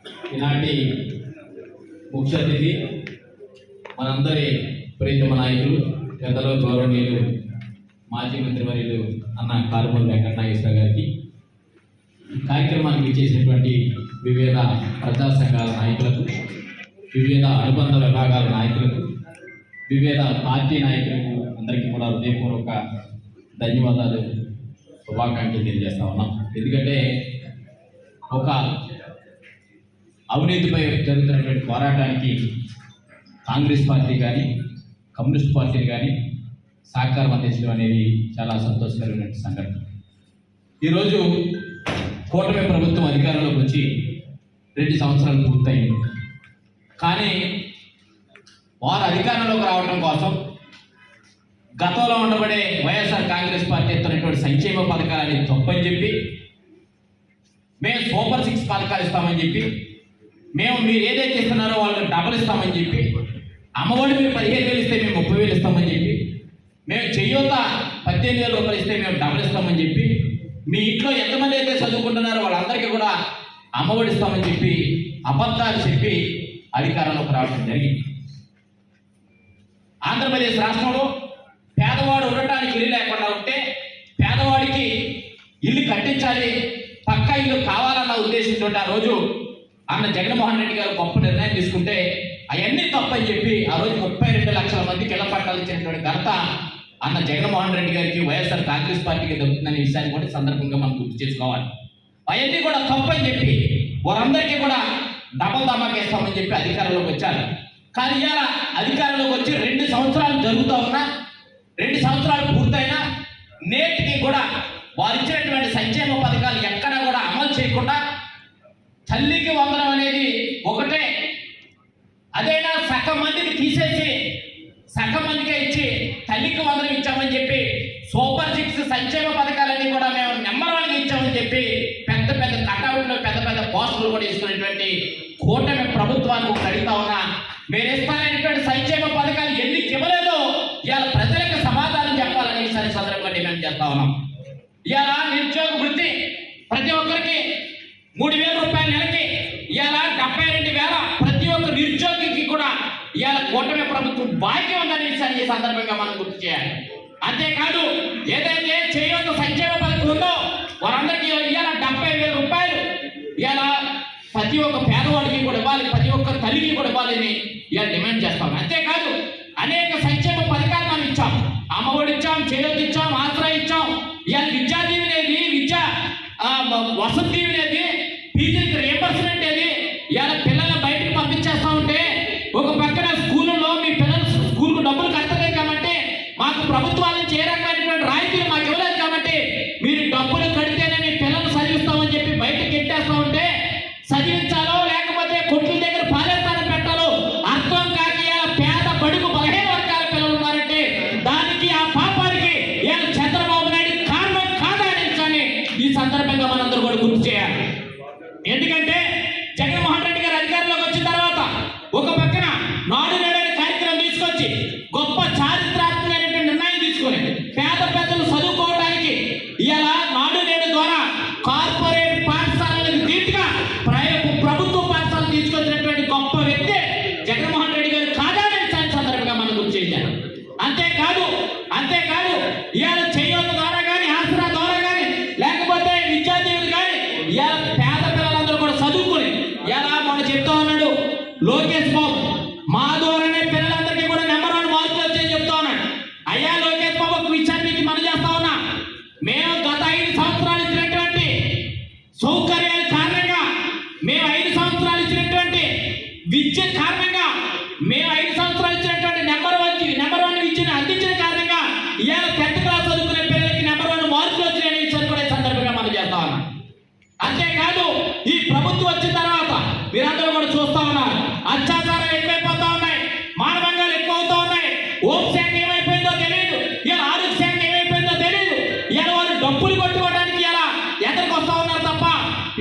ఈనాటి ముఖ్య అతిథి మనందరి ప్రీతమ నాయకులు పెద్దలు గౌరవనీయులు మాజీ మంత్రివర్యులు అన్న కారుమూరి వెంకటనాగేశ్వర గారికి, కార్యక్రమానికి ఇచ్చేసినటువంటి వివిధ ప్రజా సంఘాల నాయకులకు, వివిధ అనుబంధ విభాగాల నాయకులకు, వివిధ పార్టీ నాయకులకు అందరికీ కూడా హృదయపూర్వక ధన్యవాదాలు, శుభాకాంక్షలు తెలియజేస్తా ఉన్నాం. ఎందుకంటే ఒక అవినీతిపై జరుగుతున్నటువంటి పోరాటానికి కాంగ్రెస్ పార్టీ కానీ కమ్యూనిస్ట్ పార్టీలు కానీ సహకారం అందించడం అనేది చాలా సంతోషకరమైన సంఘటన. ఈరోజు కూటమి ప్రభుత్వం అధికారంలోకి వచ్చి 2 సంవత్సరాలు పూర్తయింది. కానీ వారు అధికారంలోకి రావడం కోసం గతంలో ఉండబడే వైఎస్ఆర్ కాంగ్రెస్ పార్టీ ఎత్తున్నటువంటి సంక్షేమ పథకాలని తప్పని చెప్పి, మేము సూపర్ 6 పథకాలు ఇస్తామని చెప్పి, మేము మీరు ఏదైతే ఇస్తున్నారో వాళ్ళకి డబుల్ ఇస్తామని చెప్పి, అమ్మఒడి మీరు 15,000 ఇస్తే మేము 30,000 ఇస్తామని చెప్పి, మేము చెయ్యూత 18,000 రూపాయలు ఇస్తే మేము డబుల్ ఇస్తామని చెప్పి, మీ ఇంట్లో ఎంతమంది అయితే చదువుకుంటున్నారో వాళ్ళందరికీ కూడా అమ్మఒడి ఇస్తామని చెప్పి అబద్ధాలు చెప్పి అధికారంలోకి రావడం జరిగింది. ఆంధ్రప్రదేశ్ రాష్ట్రంలో పేదవాడు ఉండటానికి ఇల్లు లేకుండా ఉంటే పేదవాడికి ఇల్లు కట్టించాలి, పక్కా ఇల్లు కావాలన్న ఉద్దేశంతో ఆ రోజు అన్న జగన్మోహన్ రెడ్డి గారు గొప్ప నిర్ణయం తీసుకుంటే అవన్నీ తప్పని చెప్పి ఆ రోజు 32 లక్షల మందికి ఇళ్ల పట్టాలు ఇచ్చినటువంటి ఘనత అన్న జగన్మోహన్ రెడ్డి గారికి, వైఎస్ఆర్ కాంగ్రెస్ పార్టీకి దొరుకుతుందనే విషయాన్ని కూడా సందర్భంగా మనం గుర్తు చేసుకోవాలి. అవన్నీ కూడా తప్పని చెప్పి వారందరికీ కూడా డబల్ ధమాకేస్తామని చెప్పి అధికారంలోకి వచ్చారు. కానీ ఇవాళ అధికారంలోకి వచ్చి 2 సంవత్సరాలు జరుగుతూ ఉన్నా, 2 సంవత్సరాలు పూర్తయినా నేటికి కూడా వారు ఇచ్చినటువంటి సంక్షేమ పథకాలు ఎక్కడా కూడా అమలు చేయకుండా తల్లికి వందనం అనేది ఒకటే, అదైనా సగం మందికి తీసేసి సగం మందికే ఇచ్చి తల్లికి వందనం ఇచ్చామని చెప్పి సూపర్ 6 సంక్షేమ పథకాలన్నీ కూడా మేము నెంబర్ 1గా ఇచ్చామని చెప్పి పెద్ద పెద్ద కటౌట్లు, పెద్ద పెద్ద పోస్టులు కూడా ఇస్తున్నటువంటి కూటమి ప్రభుత్వానికి అడుగుతా ఉన్నా, మీరు ఇస్తాననేటువంటి సంక్షేమ పథకాలు ఎందుకు ఇవ్వలేదో ఇవాళ ప్రజలకు సమాధానం చెప్పాలని ఈసారి సందర్భంగా డిమాండ్ చేస్తా ఉన్నాం. ఇవాళ నిరుద్యోగ వృత్తి ప్రతి ఒక్కరికి 3,000 రూపాయల నెలకి ఇవాళ 72,000 ప్రతి ఒక్క నిరుద్యోగికి కూడా ఇవాళ కూటమి ప్రభుత్వం బాకీ ఉందని ఈ సందర్భంగా మనం గుర్తు చేయాలి. అంతేకాదు ఏదైతే చేయొద్దు సంక్షేమ పథకం ఉందో వారందరికీ ఇవాళ 70,000 రూపాయలు ఇవాళ ప్రతి ఒక్క పేదవాడికి కూడా ఇవ్వాలి, ప్రతి ఒక్క తల్లికి కూడా ఇవ్వాలని ఇవాళ డిమాండ్ చేస్తాం. అంతేకాదు అనేక సంక్షేమ పథకాలు మనం ఇచ్చాం, అమ్మఒడి ఇచ్చాం, చేయొద్దు ఇచ్చాం, ఆశ్రయం ఇచ్చాం. ఇవాళ విద్యా దీవెన ఏది, వసతి దీవెన ఏది, ఫీజులకి రియంబర్స్మెంట్ ఏది, ఇవాళ పిల్లలు బయటకు పంపించేస్తా ఉంటే ఒక పక్కన స్కూళ్ళలో మీ పిల్లలు స్కూల్కు డబ్బులు కట్టలేదు కాబట్టి మాకు ప్రభుత్వాల నుంచి ఏ రకమైనటువంటి రాయితీలు మాకు ఇవ్వలేదు కాబట్టి మీరు డబ్బులు కడితేనే మీ పిల్లలు చదివిస్తామని చెప్పి బయటకు ఎట్టేస్తా ఉంటే చదివించాలో లేకపోతే కొట్ల దగ్గర పాలేస్తానని పెట్టాలో అర్థం కాక పేద బడుగు 15 వర్గాల పిల్లలు ఉన్నారంటే దానికి ఆ పాపానికి చంద్రబాబు నాయుడు కారణం కాదని ఈ సందర్భంగా మనందరూ కూడా గుర్తు చేయాలి. ఎందుకంటే జగన్మోహన్ రెడ్డి గారు అధికారంలోకి వచ్చిన తర్వాత ఒక పక్కన నాడు నేడు అనే కార్యక్రమం తీసుకొచ్చి గొప్ప చారిత్రాత్మకమైనటువంటి నిర్ణయం తీసుకొని పేద పెద్దలు చదువుకోవడానికి ఇలా నాడు నేడు ద్వారా కార్పొరేట్ పాఠశాలలకు ధీటుగా ప్రభుత్వ పాఠశాలలు తీసుకొచ్చినటువంటి గొప్ప వ్యక్తి జగన్మోహన్ రెడ్డి గారు కాదని సందర్భంగా మనం గుర్తు చేశారు. అంతేకాదు ఇవాళ చేయొద్దు ద్వారా కానీ ఆసరా ద్వారా కానీ లేకపోతే విద్యార్థులు కానీ ఇవాళ పేద పిల్లలందరూ కూడా చదువుకుని ఇలా మనం చెప్తా ఉన్నాడు లోకేష్ బాబు, మా ద్వారానే పిల్లలందరికీ కూడా నెంబర్ 1 మార్కులు వచ్చాయని చెప్తా ఉన్నాడు. అయ్యా లోకేష్ బాబు ఒక విషయాన్ని మీకు మనం చేస్తా ఉన్నా, మేము గత 5 సంవత్సరాలు ఇచ్చినటువంటి సౌకర్యాల కారణంగా, మేము 5 సంవత్సరాలు ఇచ్చినటువంటి విద్య కారణంగా, మేము 5 సంవత్సరాలు ఇచ్చినటువంటి నెంబర్ 1 ఇచ్చిన అందించిన కారణంగా ఇవాళ 10th క్లాస్ చదువుకునే పిల్లలకి నెంబర్ 1 మార్కులు వచ్చినాయని కూడా సందర్భంగా మనం చేస్తా ఉన్నాం. అంతేకాదు ఈ ప్రభుత్వం వచ్చిన తర్వాత మీరందరూ కూడా చూస్తా ఉన్నారు, అత్యాచారాలు ఎక్కువైపోతా ఉన్నాయి, మానవంగాలు ఎక్కువ అవుతా ఉన్నాయి, హోం శాఖ ఏమైపోయిందో తెలియదు, ఇలా ఆరోగ్య శాఖ ఏమైపోయిందో తెలియదు, ఇలా వాళ్ళు డబ్బులు కొట్టుకోవడానికి ఇలా ఎక్కడికి వస్తా ఉన్నారు తప్ప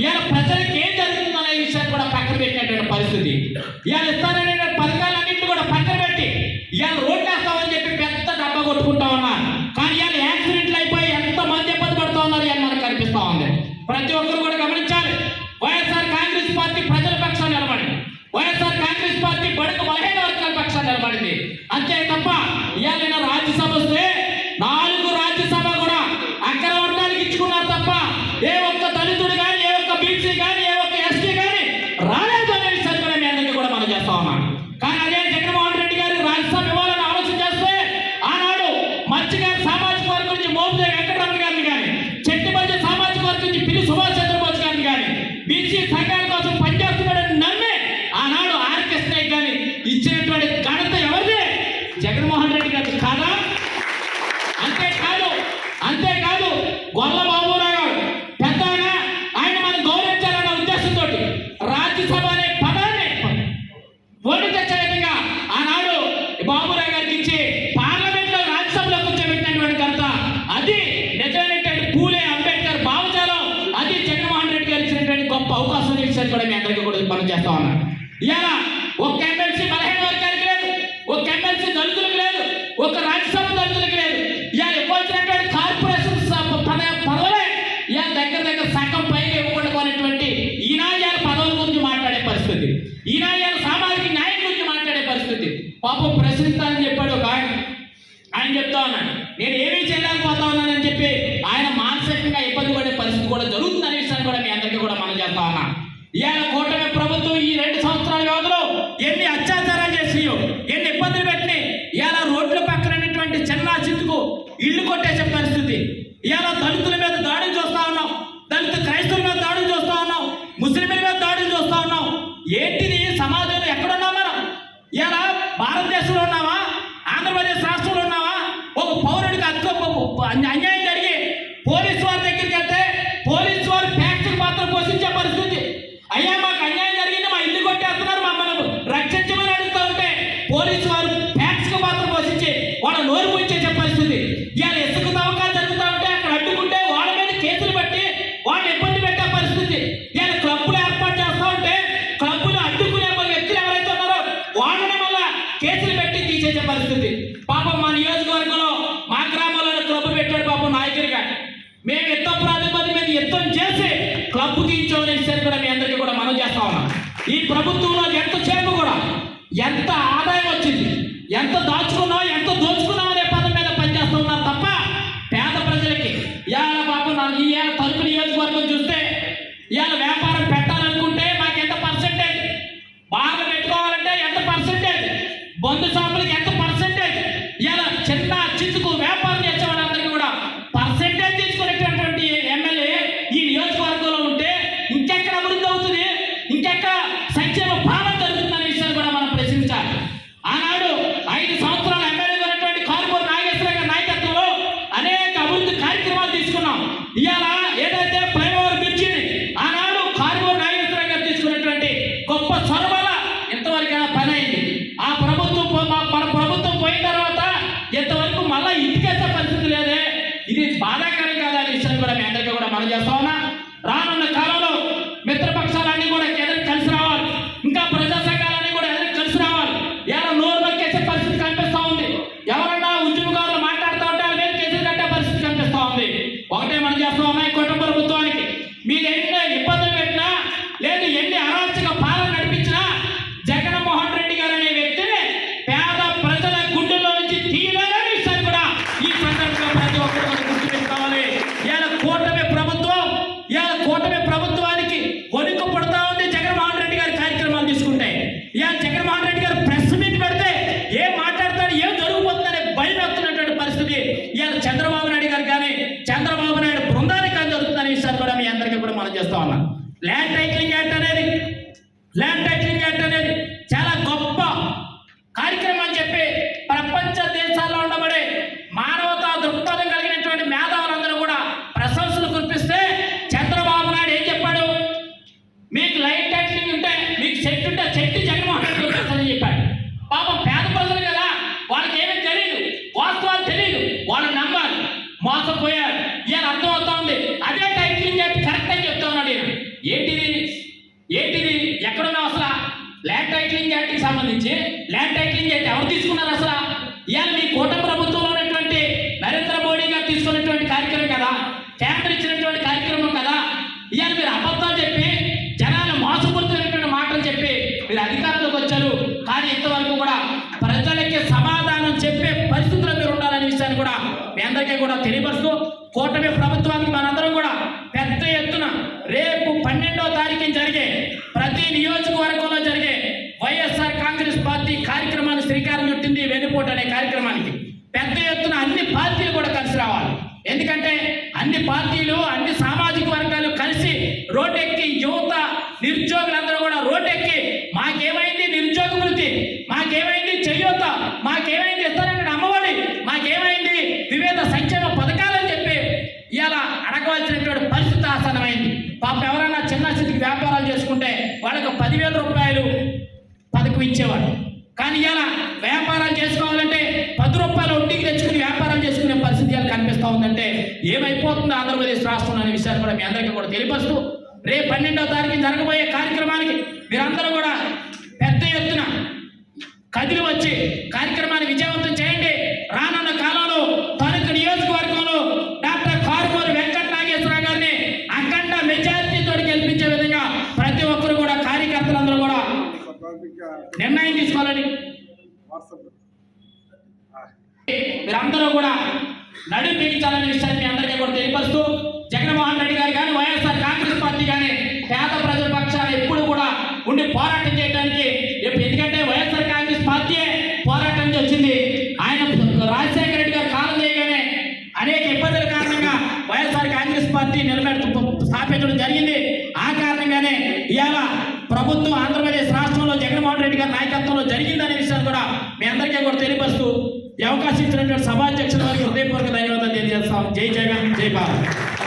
ఇలా ప్రజలకు ఏం జరుగుతుందనే విషయాన్ని కూడా పక్కన పెట్టినటువంటి పరిస్థితి. ఇలా ఇస్తారనే పథకాలన్నింటినీ కూడా పక్కన పెట్టి ఇలా రోడ్లు వేస్తామని చెప్పి పెద్ద డబ్బా కొట్టుకుంటా ఉన్నారు. కానీ ఇలా యాక్సిడెంట్లు అయిపోయి ఎంతమంది ఇబ్బంది పడుతూ ఉన్నారు అని మనకు కనిపిస్తా ఉంది. ప్రతి ఒక్కరు కూడా గమనించాలి, వైఎస్ఆర్ కాంగ్రెస్ పార్టీ ప్రజల పక్షాన అవకాశం నిలబడింది. అంతే తప్ప ఇవాళ నేను రాజ్యసభ వస్తే 4 రాజ్యసభ కూడా అగ్రవర్గానికి ఇచ్చుకున్నారు తప్ప ఏ ఒక్క దళితుడు కానీ, ఏ ఒక్క బీసీ కానీ, ఏ ఒక్క ఎస్టీ కానీ రాలేదు అనే విషయాన్ని కూడా మీ అందరికీ కూడా మనం చేస్తా ఉన్నాం. కానీ అదే జగన్మోహన్ రెడ్డి గారు రాజ్యసభ ఇవ్వాలని ఆలోచన చేస్తే ఆనాడు మత్స్యకార సామాజిక వర్గం నుంచి మోపిదేవి వెంకటరమణ గారిని కానీ, చెట్టిపల్లి సామాజిక వర్గం నుంచి పిల్లి సుభాష్ చంద్రబోస్ గారిని కానీ, బీసీ సంఘాల కోసం పనిచేస్తున్నాడని నమ్మి ఆనాడు ఆర్కెస్ నాయక్ గారిని ఇచ్చినటువంటి ఘనత ఎవరిది? జగన్మోహన్ రెడ్డి గారికి కాదా? అంతేకాదు గొల్ల బాబురావు గారు పెద్ద ఆయన మనం గౌరవించాలన్న ఉద్దేశంతో రాజ్యసభ అనే పదాన్ని ఓడి తెచ్చే విధంగా ఆనాడు బాబురావు గారికి ఇచ్చి పార్లమెంట్ లో రాజ్యసభలో కూర్చోబెట్టినటువంటి ఘనత అది నిజమైనటువంటి పూలే అంబేద్కర్ భావజాలం. అది జగన్మోహన్ రెడ్డి గారు ఇచ్చినటువంటి గొప్ప అవకాశం విషయాన్ని కూడా మీ అందరికీ కూడా మనం చేస్తా ఉన్నాం. ఇలా ఒక్క ఎమ్మెల్సీ 15 వర్గానికి లేదు, ఒక ఎమ్మెల్సీ దళితులకు లేదు, ఒక రాజ్యసభ దళితులకు లేదు. ఇవాళ ఇవ్వాల్సినటువంటి కార్పొరేషన్ పదవులే ఇవాళ దగ్గర సగం పైగా ఇవ్వకూడదనేటువంటి ఈనాయాల పదవుల గురించి మాట్లాడే పరిస్థితి, ఈనాయాల సామాజిక న్యాయం గురించి మాట్లాడే పరిస్థితి. పాపం ప్రశ్నిస్తానని చెప్పాడు ఒక ఆయన చెప్తా ఉన్నాడు, నేను ఏమీ చేయలేకపోతా ఉన్నానని చెప్పి ఆయన మానసికంగా ఇబ్బంది పడే పరిస్థితి కూడా జరుగుతుందనే విషయాన్ని కూడా మీ అందరికీ కూడా మనం చేస్తా ఉన్నాం. ఇవాళ కూటమి ప్రభుత్వం ఈ 2 సంవత్సరాల వ్యవధిలో ఎన్ని అత్యాచారాలు చేసినాయో, ఎన్ని ఇబ్బందులు పెట్టినాయి. ఇవాళ రోడ్ల పక్కన చిన్న చితుకు ఇల్లు కొట్టేసే పరిస్థితి. ఇవాళ దళితుల మీద దాడులు చూస్తా ఉన్నాం, దళిత క్రైస్తవుల మీద దాడులు చూస్తా ఉన్నాం, ముస్లింల మీద దాడులు చూస్తా ఉన్నాం. ఏంటిది? సమాజంలో ఎక్కడున్నాం మనం? ఇవాళ భారతదేశంలో ఉన్నావా, ఆంధ్రప్రదేశ్ రాష్ట్రంలో ఉన్నావా? ఒక పౌరుడికి అన్యాయం జరిగి పోలీసు వారి దగ్గరికి వెళ్తే పోలీసు వారు ఫ్యాక్టరీ మాత్రం పోషించే పరిస్థితి. అయ్యా మాకు అన్యాయం జరిగింది, మా ఇల్లు కొట్టేస్తున్నారు, మమ్మల్ని రక్షించమని అడుగుతూ ఉంటే పోలీసు వారు ఫ్యాక్టరీ మాత్రం పోషించి వాళ్ళ నోరు ముంచేసే పరిస్థితి. ఇవాళ ఇసుక తవ్వకాలు జరుగుతూ ఉంటే అక్కడ అడ్డుకుంటే వాళ్ళ మీద కేసులు పెట్టి వాళ్ళని ఇబ్బంది పెట్టే పరిస్థితి. ఇవాళ క్లబ్బులు ఏర్పాటు చేస్తూ ఉంటే క్లబ్బులు అడ్డుకునే వ్యక్తులు ఎవరైతే ఉన్నారో వాళ్ళని మళ్ళా కేసులు పెట్టి తీసేసే పరిస్థితి. పాపం మా నియోజకవర్గంలో మా గ్రామంలో క్లబ్ పెట్టాడు పాపం నాయకుడిగా. మేము యుద్ధ ప్రాతిపదిక మీద యుద్ధం చేసి క్లబ్ తీయించామనే విషయాన్ని కూడా మీ అందరికీ కూడా మనం చేస్తా ఉన్నాం. ఈ ప్రభుత్వంలో ఎంతసేపు కూడా ఎంత ఆదాయం వచ్చింది, ఎంత దాచుకున్నాం, ఎంత దోచుకున్నాం అనే పదం మీద పనిచేస్తూ ఉన్నారు తప్ప పేద ప్రజలకి ఇవాళ పాపం ఇవాళ తలుపు నియోజకవర్గం చూస్తే ఇవాళ వ్యాపారం పెట్టాలనుకుంటే మాకు ఎంత పర్సెంటేజ్, బాగా పెట్టుకోవాలంటే ఎంత పర్సెంటేజ్, బంధు షాపులకి ఎంత పర్సెంటేజ్, ఇవాళ చిన్న చితుకు వ్యాపారం చేసే వాళ్ళందరికీ కూడా పర్సెంటేజ్ తీసుకునేటటువంటి ఎమ్మెల్యే ఈ నియోజకవర్గంలో ఉంటే ఇంకెక్కడ అభివృద్ధి అవుతుంది, ఇంకెక్కడ సంక్షేమ పాలన జరుగుతుందనే విషయాన్ని కూడా మనం ప్రశ్నించాలి. ఆనాడు 5 సంవత్సరాల ఎమ్మెల్యేగా ఉన్నటువంటి కారుమూరి నాగేశ్వర గారి నాయకత్వంలో అనేక అభివృద్ధి కార్యక్రమాలు తీసుకున్నాం. ఇవాళ ఏదైతే ఫ్లైఓవర్ బ్రిడ్జిని ఆనాడు కారుమూరి నాగేశ్వర గారు తీసుకున్నటువంటి గొప్ప చొరవ వల్ల ఇంతవరకైనా పని అయింది. ఆ ప్రభుత్వం మన ప్రభుత్వం పోయిన తర్వాత ఇంతవరకు మళ్ళీ ఇంటికేసే పరిస్థితి లేదే. ఇది బాధాకరం కాదా అనే విషయాన్ని కూడా మీ అందరికీ కూడా మనం చేస్తా ఉన్నా. రానున్న కాలంలో మిత్రపక్షాలన్నీ కూడా ఎదురు కలిసి రావాలి, ఇంకా ప్రజా సంఘాలన్నీ కూడా ఎదురు కలిసి రావాలి. ఎలా నోరు నొక్కేసే పరిస్థితి కనిపిస్తా ఉంది. ఎవరన్నా ఉద్యమకారులు మాట్లాడుతూ ఉంటే వాళ్ళ మీద కేసులు కట్టే పరిస్థితి కనిపిస్తా ఉంది. ఒకటే మనం చేస్తా ఉన్నాయి, కుటుంబ ప్రభుత్వానికి మీరు ఎన్ని ఇబ్బందులు పెట్టినా లేదు ఎన్ని అరాచక పాలన నడిపించినా జగన్మోహన్ రెడ్డి గారు అనే వ్యక్తిని పేద ప్రజల గుండెల్లో నుంచి తీయలేని విషయాన్ని కూడా ఈ సందర్భంగా ప్రతి ఒక్కరు గుర్తుపెట్టుకోవాలి. కూటమి ప్రభుత్వానికి వణుకు పడుతూ ఉంది జగన్మోహన్ రెడ్డి గారి కార్యక్రమాలు తీసుకుంటే. ఇవాళ జగన్మోహన్ రెడ్డి గారు ప్రెస్ మీట్ పెడితే ఏం మాట్లాడతాడు, ఏం జరుగుతుందనే భయం వస్తున్నటువంటి పరిస్థితి ఇవాళ చంద్రబాబు నాయుడు గారు కానీ చంద్రబాబు నాయుడు బృందానికి కానీ జరుగుతుందనే విషయాన్ని కూడా మీ అందరికీ కూడా మనం చేస్తా ఉన్నాం. ల్యాండ్ టైటిలింగ్ యాక్ట్ అనేది చాలా గొప్ప కార్యక్రమం అని చెప్పి ప్రపంచ దేశాల్లో ఉండబడే మానవతా దృక్పథం కలిగినటువంటి మేధావులందరూ కూడా ప్రశంసలు కురిపిస్తే చంద్రబాబు నాయుడు ఏం చెప్పాడు, మీకు లైట్ టైటిలింగ్ ఉంటే మీకు చెట్టు ఉంటే చెట్టు జగన్మోహన్ రెడ్డి కురిపిస్తానని చెప్పాడు. పాపం పేద ప్రజలు కదా, వాళ్ళకి ఏమీ తెలియదు, వాస్తవాలు తెలియదు, వాళ్ళు నమ్మాలి, మోసపోయారు. ఇవాళ అర్థం అవుతా ఉంది. అదే టైటిలింగ్ యాక్ట్ కరెక్ట్ అని చెప్తా ఉన్నాడు. ఏంటిది ఎక్కడున్నావు అసలు? ల్యాండ్ టైటిలింగ్ యాక్ట్కి సంబంధించి ల్యాండ్ టైటిలింగ్ యాక్ట్ ఎవరు తీసుకున్నారు అసలు? ఇవాళ మీ కూటమి ప్రభుత్వంలో ఉన్నటువంటి నరేంద్ర మోడీ గారు తీసుకున్నటువంటి కార్యక్రమం కదా, కేంద్రం ఇచ్చినటువంటి కార్యక్రమం కదా. ఇవాళ మీరు అబద్ధాలు చెప్పి జనాలు మోసపడుతున్నటువంటి మాటలు చెప్పి మీరు అధికారంలోకి వచ్చారు. కానీ ఇంతవరకు కూడా తెలియపరుస్తూ కూటమి ప్రభుత్వానికి మనందరం కూడా పెద్ద ఎత్తున రేపు 12వ తారీఖున జరిగే ప్రతి నియోజకవర్గంలో జరిగే వైఎస్ఆర్ కాంగ్రెస్ పార్టీ కార్యక్రమాన్ని శ్రీకారం చుట్టింది వెన్నుపోటు అనే కార్యక్రమానికి పెద్ద ఎత్తున అన్ని పార్టీలు కూడా కలిసి రావాలి. ఎందుకంటే అన్ని పార్టీలు అన్ని సామాజిక వర్గాలు కలిసి రోడ్డెక్కి యువత నిరుద్యోగులందరూ కూడా రోడ్డెక్కి మాకేమైంది నిరుద్యోగ వృత్తి, మాకేమైంది చేయూత, మాకేమైంది ఇస్తారని అమ్మఒడి, మాకేమైంది వివిధ సంక్షేమ పథకాలని చెప్పి ఇలా అడగవలసినటువంటి పరిస్థితి ఆసన్నమైంది. పాపం ఎవరైనా చిన్న స్థితికి వ్యాపారాలు చేసుకుంటే వాళ్ళకు 10,000 రూపాయలు పథకం ఇచ్చేవాడు. కానీ ఇలా వ్యాపారాలు చేసుకోవాలంటే 10 రూపాయలు వడ్డీకి తెచ్చుకుని వ్యాపారం చేసుకునే పరిస్థితి ఇలా కనిపిస్తూ ఉందంటే ఏమైపోతుందో ఆంధ్రప్రదేశ్ రాష్ట్రం అనే విషయాన్ని కూడా మీ అందరికీ కూడా తెలియపరుస్తూ రేపు 12వ తారీఖున జరగబోయే కార్యక్రమానికి మీరందరూ కూడా పెద్ద ఎత్తున కదిలి వచ్చి కార్యక్రమాన్ని విజయవంతం చేయండి. రానున్న కాలంలో తణుకు నియోజకవర్గంలో డాక్టర్ కారుమూరి వెంకట నాగేశ్వరరావు గారిని అఖండ మెజారిటీతో గెలిపించే విధంగా ప్రతి ఒక్కరు కూడా కార్యకర్తలందరూ కూడా నిర్ణయం తీసుకోవాలని మీరందరూ కూడా నడిపించాలనే విషయాన్ని మీ అందరికీ కూడా తెలియపరుస్తూ జగన్మోహన్ రెడ్డి గారు కానీ వైఎస్ఆర్ కాంగ్రెస్ పార్టీ కానీ పేద ప్రజల పక్షాన ఎప్పుడు కూడా ఉండి పోరాటం చేయడానికి, ఎందుకంటే వైఎస్ఆర్ కాంగ్రెస్ పార్టీయే పోరాటం వచ్చింది. ఆయన రాజశేఖర రెడ్డి గారు కాలం చేయగానే అనేక ఇబ్బందుల కారణంగా వైఎస్ఆర్ కాంగ్రెస్ పార్టీ స్థాపించడం జరిగింది. ఆ కారణంగానే ఇవాళ ప్రభుత్వం ఆంధ్రప్రదేశ్ రాష్ట్రంలో జగన్మోహన్ రెడ్డి గారి నాయకత్వంలో జరిగిందనే విషయాన్ని కూడా మీ అందరికీ కూడా తెలియపరుస్తూ ఈ అవకాశం ఇచ్చినటువంటి సభాధ్యక్షుల వారికి హృదయపూర్వక ధన్యవాదాలు తెలియజేస్తాం. జై జగన్, జై భారత్.